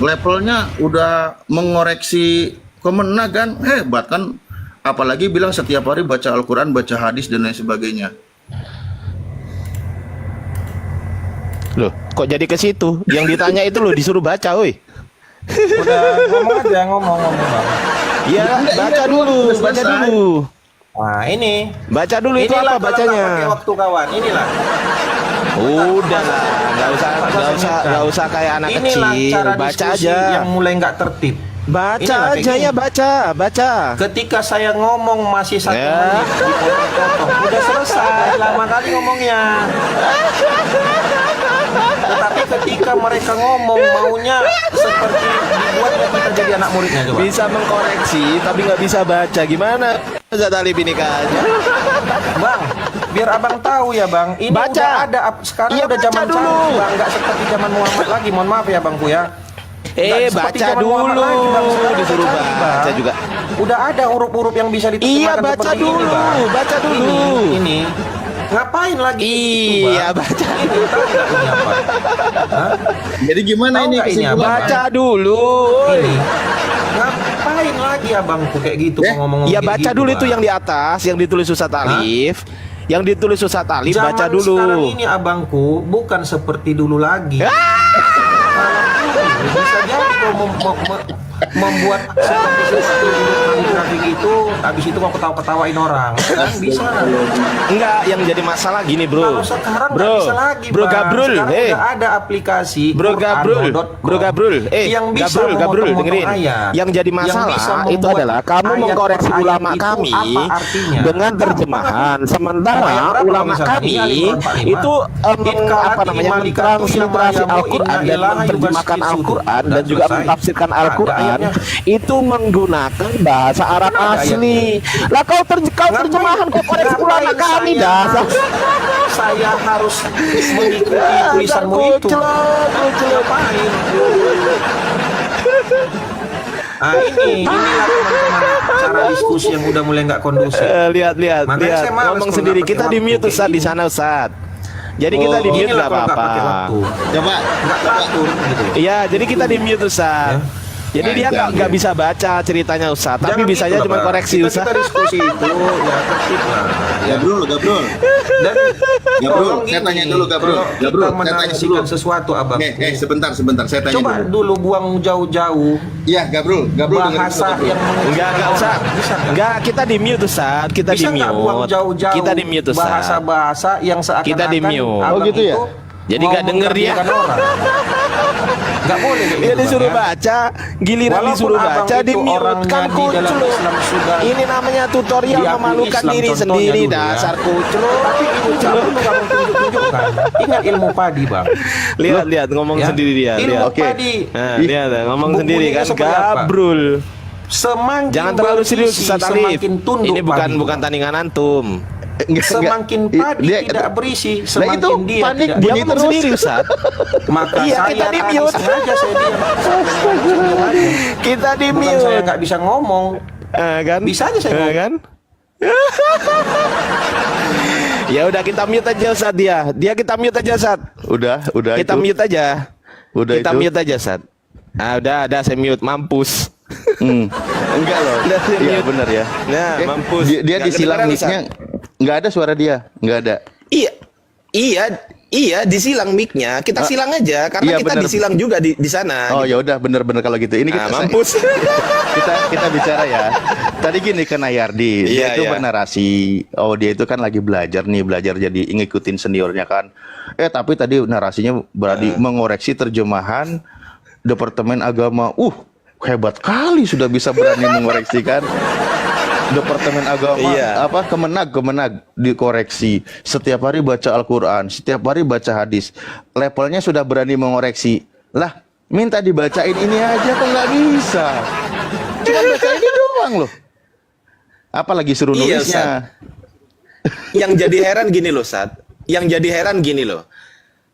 Levelnya udah mengoreksi Kemenak kan? Hebat kan? Apalagi bilang setiap hari baca Al-Quran, baca hadis dan lain sebagainya. Loh, kok jadi ke situ? Yang ditanya itu loh disuruh baca, woi. Udah ngomong aja, ngomong Bang. Iya, baca dulu, baca dulu. Nah, ini. Baca dulu itu Inilah apa kalau bacanya? nggak pakai waktu kawan, inilah. Udah lah, nggak usah kayak anak Inilah kecil. cara Baca diskusi aja. yang mulai nggak tertib. Baca Inilah kayak aja gini. ya, baca. Ketika saya ngomong masih 1 Ya. menit, dipotong-potong. Udah selesai, lama kali ngomongnya. Tetapi ketika mereka ngomong maunya seperti dibuatnya kita jadi anak muridnya coba. Bisa mengkoreksi tapi nggak bisa baca. Gimana? Ustaz Ali Binika aja. Bang, biar abang tahu ya bang, ini Baca. udah ada sekarang Iya, udah baca zaman dulu. canggih bang, nggak seperti zaman Muhammad lagi. Mohon maaf ya bangku ya. Nggak seperti Baca zaman Muhammad dulu. lagi, Bang. Sekarang udah Disuruh canggih, Bang. baca juga. Udah ada huruf-huruf yang bisa Iya, diterjemahkan baca seperti dulu, ini, Bang. baca dulu. Ini. Ngapain lagi? Iya, baca. Ini tahu nggak ini apa? Hah? Jadi gimana Tahu ini nggak ini kesimpulan? apa? Baca dulu. Ini. Ngapain lagi abangku kayak gitu ngomong-ngomong Ya kayak baca gitu, dulu Bang? itu yang di atas, yang ditulis Ustaz Alif. Yang ditulis Ustaz Alif, Zaman baca dulu. sekarang ini abangku bukan seperti dulu lagi. Kalau dulu bisa jadi kau membuat seperti sesuatu grafik itu, habis itu kau ketawa-ketawain orang, kan bisa. Enggak, yang jadi masalah gini, Kalau Bro. sekarang nggak Bro, bisa lagi, Bro Bang. Gabrul, Sekarang udah ada aplikasi Bro Gabrul, Quran.com Bro Gabrul, yang bisa Gabrul, memotong-motong dengerin. ayat. Yang jadi Yang masalah bisa itu membuat adalah kamu ayat mengkoreksi per ayat ulama itu kami apa artinya. dengan terjemahan, Ayat sementara berapa ulama misalnya? kami Ini Ali Quran 45. itu apa namanya mentransliterasi Al-Quran dan menerjemahkan Al-Quran dan juga mentafsirkan Al-Quran itu menggunakan bahasa Arab asli. Lah kau terjemahan kau koreksi ulama kami dasar. Saya harus mengikuti tulisanmu itu. Ngapain? Ah inilah teman-teman cara diskusi yang udah mulai nggak kondusif. Lihat Makanya saya males ngomong kalau sendiri. nggak Kita pakai di waktu mute kayak Ustaz di gini. sana Ustaz. Jadi kita di mute Inilah nggak kalau nggak apa-apa. pakai waktu. Coba, Nggak teratur gitu. Iya, jadi kita di mute Ustaz. Jadi dia nggak bisa baca ceritanya Ustaz, tapi Jangan bisanya gitu lah, cuma Bang. koreksi kita, Ustaz. kita diskusi itu ya tertib lah. Gabrul. Dan Gabrul, tolong saya gini, tanya dulu, Gabrul. kalau Gabrul, kita saya tanya menarasikan dulu. sesuatu abang. Sebentar, saya tanya Coba dulu. dulu buang jauh-jauh Iya, Gabrul, dengerin bahasa dulu, Gabrul. yang Enggak usah. Bisa nggak? Enggak, kita di mute Ustaz. Kita di Bisa nggak buang mute. jauh-jauh Kita di mute Ustaz. bahasa-bahasa yang seakan-akan Kita di mute. abang Oh, gitu ya? itu Jadi mau nggak denger dia. mengkafirkan orang. Nggak boleh kayak Dia gitu, disuruh Bang, ya. baca, giliran Walaupun disuruh abang baca di itu mute orangnya kan di dalam kucluk. Islam sudah Ini namanya tutorial diakui memalukan Islam, diri contohnya sendiri dulu ya. dasar kucluk. Tapi itu nggak perlu kamu tunjuk-tunjukkan. Ingat ilmu padi bang. Lihat ngomong Ya. sendiri dia. Ilmu Lihat. padi. Nah, lihat ngomong Bu- sendiri bunyinya kan seperti apa? Gabrul. Semakin Jangan terlalu serius berisi, Ustaz Alif. semakin tunduk Ini bukan padi. tandingan antum. Semakin padi Dia- tidak berisi, Nah, semakin itu dia panik tidak Dia bunyi ngomong terus. sendiri Ustaz. Maka Iya, saya kita di tadi mute. sengaja saya diam. Kita di Bukan saya mute. nggak bisa ngomong. Kan? Bisa aja saya ngomong. kan? Ya udah kita mute aja Ustaz dia. Kita mute aja Ustaz. Udah Kita itu. mute aja. Udah Kita itu. mute aja Ustaz. Udah saya mute mampus. Enggak loh. Udah, saya Iya mute. benar ya. Nah, mampus. Dia Nggak disilang kedengeran, mic-nya. Enggak ada suara dia, enggak ada. Iya, disilang mic-nya. Kita silang aja karena iya, kita bener. disilang juga di sana. Oh ya udah bener-bener kalau gitu. Ini kita mampus. kita bicara ya. Tadi gini ke Nayardi, dia Iya, itu iya. bernarasi. Oh dia itu kan lagi belajar jadi ngikutin seniornya kan. Tapi tadi narasinya berarti mengoreksi terjemahan Departemen Agama. Hebat kali sudah bisa berani mengoreksikan. Departemen Agama Iya. Kemenag dikoreksi. Setiap hari baca Al-Qur'an, setiap hari baca hadis. Levelnya sudah berani mengoreksi. Lah, minta dibacain ini aja kok nggak bisa. Cuma baca ini doang loh. Apalagi suruh Iya, nulisnya. Yang jadi heran gini loh, Sat.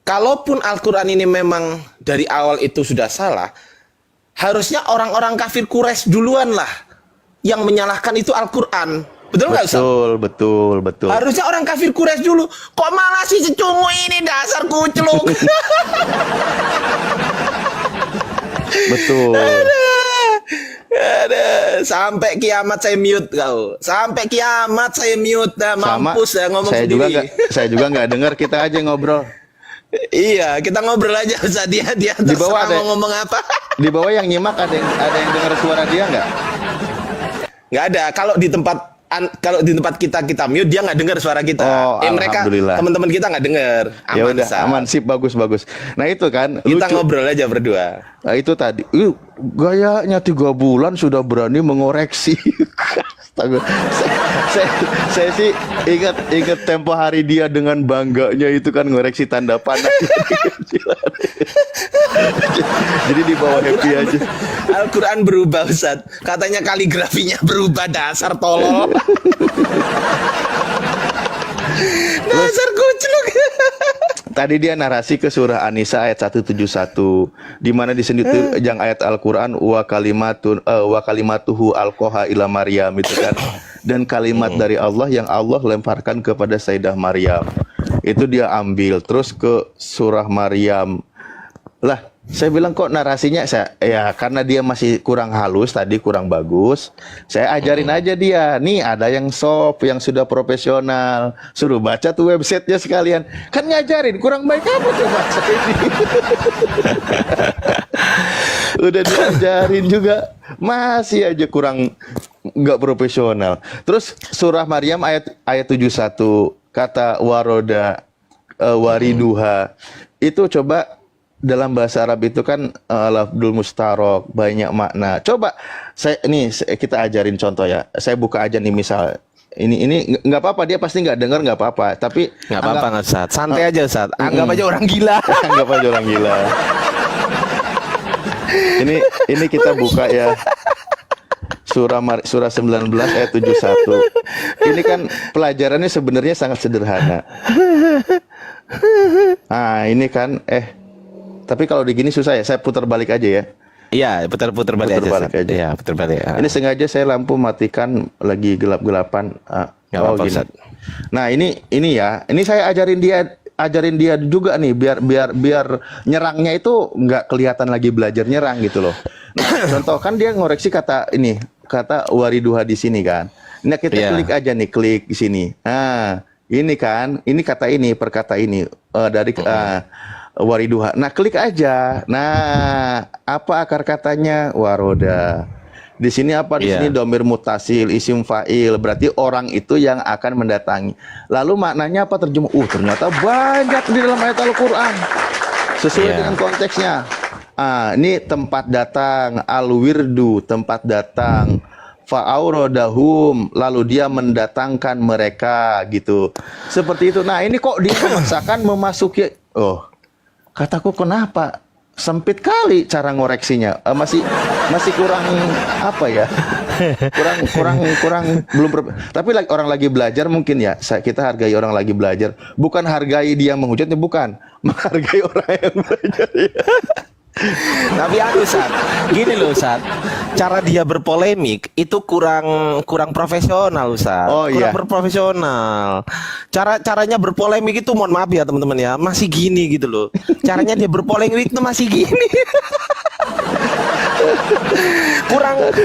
Kalaupun Al-Quran ini memang dari awal itu sudah salah, harusnya orang-orang kafir Quraisy duluan lah yang menyalahkan itu Al-Quran. Betul nggak, Ustaz? Betul. Harusnya orang kafir Quraisy dulu. Kok malah si secungu ini dasar kucluk? Betul. Aduh, sampai kiamat saya mute kau. Sampai kiamat saya mute. Nah, mampus ya ngomong saya sendiri. Saya juga nggak dengar, kita aja ngobrol. Iya, kita ngobrol aja Ustaz. Dia Di bawah terserah ada- mau ngomong apa. Di bawah yang nyimak ada yang dengar suara dia nggak? Nggak ada. Kalau di tempat kita mute, dia nggak dengar suara kita. Oh, Mereka alhamdulillah. teman-teman kita nggak dengar. Ya Aman, udah, Ustaz. aman, sip, bagus. Nah itu kan Kita lucu. ngobrol aja berdua. Nah, itu tadi, gayanya 3 bulan sudah berani mengoreksi. Astaga. saya sih ingat tempo hari dia dengan bangganya itu kan ngoreksi tanda panah. Jadi di bawah happy aja. Al-Quran berubah Ustaz. Katanya kaligrafinya berubah, dasar tolol. Dasar kucluk. Tadi dia narasi ke surah An-Nisa ayat 171 di mana disebut yang ayat Al-Qur'an wa kalimatuhu alqaha ila Maryam itu kan. Dan kalimat dari Allah yang Allah lemparkan kepada Sayyidah Maryam. Itu dia ambil terus ke surah Maryam. Lah, saya bilang kok narasinya ya karena dia masih kurang halus tadi, kurang bagus. Saya ajarin aja dia. Nih ada yang soft, yang sudah profesional. Suruh baca tuh websitenya sekalian. Kan ngajarin, kurang baik apa tuh bahasa ini. Udah diajarin juga, masih aja kurang nggak profesional. Terus surah Maryam ayat 71 kata waroda wariduha itu coba dalam bahasa Arab itu kan lafdul mustarok, banyak makna. Coba kita ajarin contoh ya. Saya buka aja nih misal ini nggak apa-apa, dia pasti nggak dengar nggak apa-apa. Tapi Nggak apa-apa Ustaz. Santai aja Ustaz. Anggap aja orang gila. anggap aja orang gila. Ini kita buka ya. Surah 19 ayat 71. Ini kan pelajarannya sebenarnya sangat sederhana. Nah, ini kan tapi kalau begini susah ya, saya putar balik aja ya. Iya, putar-putar balik Putar aja. balik Ustaz. aja. Iya, putar balik. Ini sengaja saya lampu matikan lagi gelap-gelapan. Nggak apa-apa, gini. Ustaz. Nah, ini ya. Ini saya ajarin dia juga nih biar nyerangnya itu nggak kelihatan lagi belajar nyerang gitu loh. Nah, contoh kan dia ngoreksi kata wariduha di sini kan. Nah, kita Iya. klik aja nih, klik di sini. Nah, ini kan, ini kata ini, perkata ini dari wariduha. Nah, klik aja. Nah, apa akar katanya? Waroda. Di sini apa? Di Iya. sini domir mutasil, isim fa'il. Berarti orang itu yang akan mendatangi. Lalu maknanya apa terjemah? Ternyata banyak di dalam ayat Al-Qur'an. Sesuai Iya. dengan konteksnya. Ini tempat datang, al-wirdu, tempat datang. Fa'aurodahum, lalu dia mendatangkan mereka gitu. Seperti itu. Nah, ini kok dia memaksakan memasuki. Kataku kenapa? Sempit kali cara ngoreksinya. Masih kurang apa ya? Kurang belum tapi orang lagi belajar mungkin ya. Kita hargai orang lagi belajar, bukan hargai dia menghujatnya, bukan. Menghargai orang yang belajar ya. Tapi Ustaz, gini loh Ustaz, cara dia berpolemik itu kurang profesional Ustaz. Oh, kurang iya. berprofesional. Caranya berpolemik itu mohon maaf ya teman-teman ya, masih gini gitu loh. Caranya dia berpolemik itu masih gini.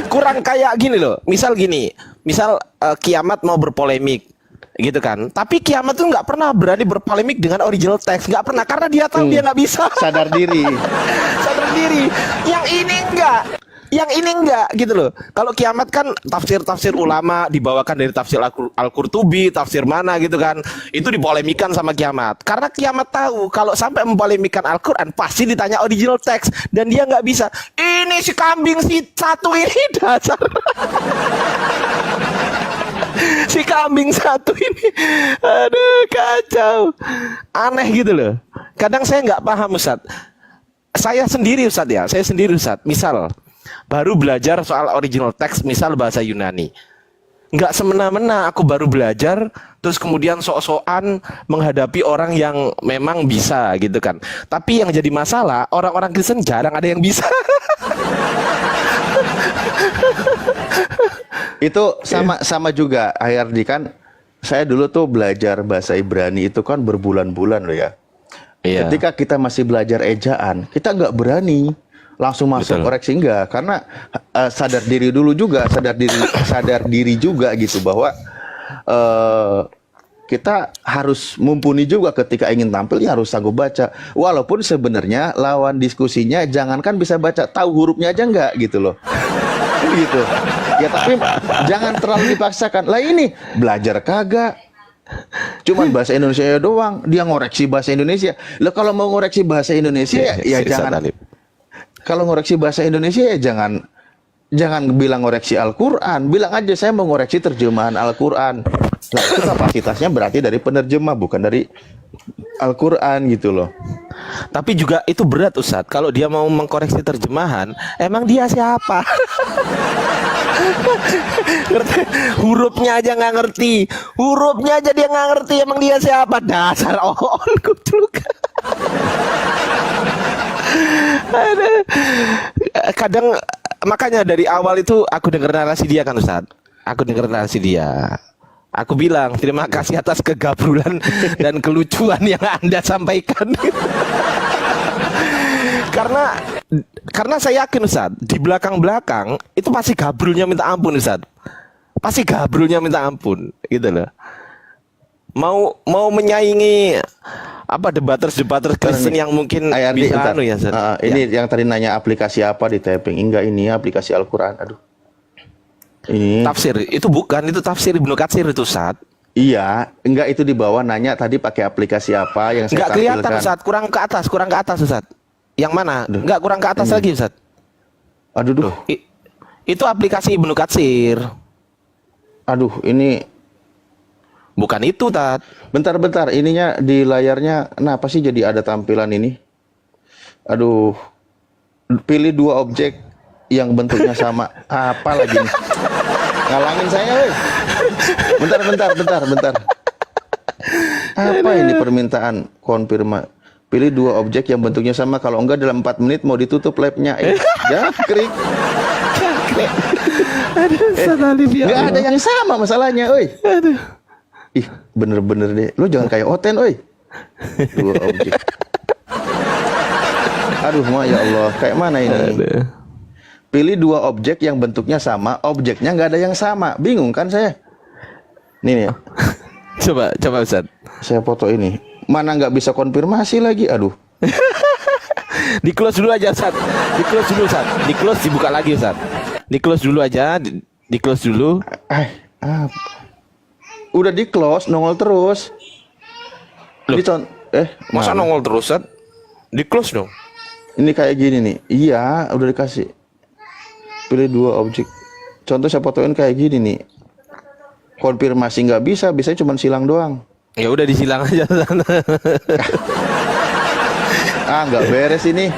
kurang kayak gini loh. Misal kiamat mau berpolemik gitu kan, tapi kiamat tuh nggak pernah berani berpolemik dengan original text, nggak pernah, karena dia tahu dia nggak bisa. Sadar diri. Sadar diri. Yang ini enggak gitu loh. Kalau kiamat kan tafsir ulama dibawakan dari tafsir Al-Qurtubi, tafsir mana gitu kan. Itu dipolemikan sama kiamat. Karena kiamat tahu kalau sampai mempolemikkan Al-Qur'an pasti ditanya original text dan dia nggak bisa. Ini si kambing si satu ini dasar. Si kambing satu ini, aduh kacau, aneh gitu loh. Kadang saya nggak paham Ustaz. Saya sendiri Ustaz. Misal baru belajar soal original text, misal bahasa Yunani. Nggak semena-mena aku baru belajar, terus kemudian sok-sokan menghadapi orang yang memang bisa gitu kan. Tapi yang jadi masalah, orang-orang Kristen jarang ada yang bisa. Itu sama juga Hayardi kan. Saya dulu tuh belajar bahasa Ibrani itu kan berbulan-bulan loh ya. Iya. Ketika kita masih belajar ejaan, kita nggak berani langsung masuk Betul. koreksi, enggak, karena sadar diri dulu juga, sadar diri juga gitu bahwa kita harus mumpuni juga ketika ingin tampil, ya harus sanggup baca. Walaupun sebenarnya lawan diskusinya jangankan bisa baca, tahu hurufnya aja enggak gitu loh. Gitu. Ya tapi jangan terlalu dipaksakan. Lah ini belajar kagak. Cuman bahasa Indonesia doang, dia ngoreksi bahasa Indonesia. Lah kalau mau ngoreksi bahasa Indonesia ya jangan. Kalau ngoreksi bahasa Indonesia ya jangan bilang ngoreksi Al-Qur'an, bilang aja saya mau ngoreksi terjemahan Al-Qur'an. Nah, itu kapasitasnya berarti dari penerjemah, bukan dari Al-Qur'an gitu loh. Tapi juga itu berat Ustadz, kalau dia mau mengkoreksi terjemahan, emang dia siapa? Hurufnya aja nggak ngerti, hurufnya aja dia nggak ngerti, emang dia siapa? Dasar on kucluk. Kadang makanya dari awal itu aku dengar narasi dia kan Ustadz, aku dengar narasi dia. Aku bilang terima kasih atas kegabrulan dan kelucuan yang Anda sampaikan. Karena saya yakin Ustaz, di belakang-belakang itu pasti gabrulnya minta ampun Ustaz. Pasti gabrulnya minta ampun gitu loh. Mau menyaingi apa debaters Kristen yang mungkin bisa anu ya Ustaz. Ini yang tadi nanya aplikasi apa di typing. Enggak, ini aplikasi Al-Qur'an. Aduh. Ini tafsir itu bukan, itu tafsir Ibnu Katsir itu Ustaz. Iya, enggak, itu di bawah nanya tadi pakai aplikasi apa yang saya enggak kelihatan tampilkan. Ustaz, kurang ke atas Ustaz. Yang mana? Enggak, kurang ke atas lagi Ustaz. Aduh, duh. Itu aplikasi Ibnu Katsir. Aduh, ini bukan itu, Tat. Bentar, ininya di layarnya kenapa sih jadi ada tampilan ini? Aduh. Pilih 2 objek yang bentuknya sama. Apa lagi nih? Ngalangin saya, woi. Bentar. Apa ini permintaan konfirmasi? Pilih 2 objek yang bentuknya sama. Kalau enggak dalam 4 menit mau ditutup labnya. Ya, krik. Nggak ada yang sama masalahnya, woi. Ih, bener-bener deh. Lu jangan kayak Oten, woi. 2 objek. Aduh, ya Allah. Kayak mana ini? Pilih 2 objek yang bentuknya sama, objeknya nggak ada yang sama. Bingung kan saya? Nih nih. Coba Ustaz. Saya foto ini. Mana nggak bisa konfirmasi lagi? Aduh. Di close dulu aja Ustaz. Di close dulu Ustaz. Di close dibuka lagi Ustaz. Di close dulu aja. Di close dulu. Udah di close, nongol terus. Masa nongol terus Ustaz? Di close dong. Ini kayak gini nih. Iya, udah dikasih. Pilih 2 objek. Contoh saya fotoin kayak gini nih. Konfirmasi nggak bisa, bisa cuma silang doang. Ya udah disilang aja. Nggak beres ini.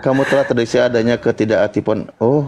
Kamu telah terdeteksi adanya ketidakaktifan. Oh.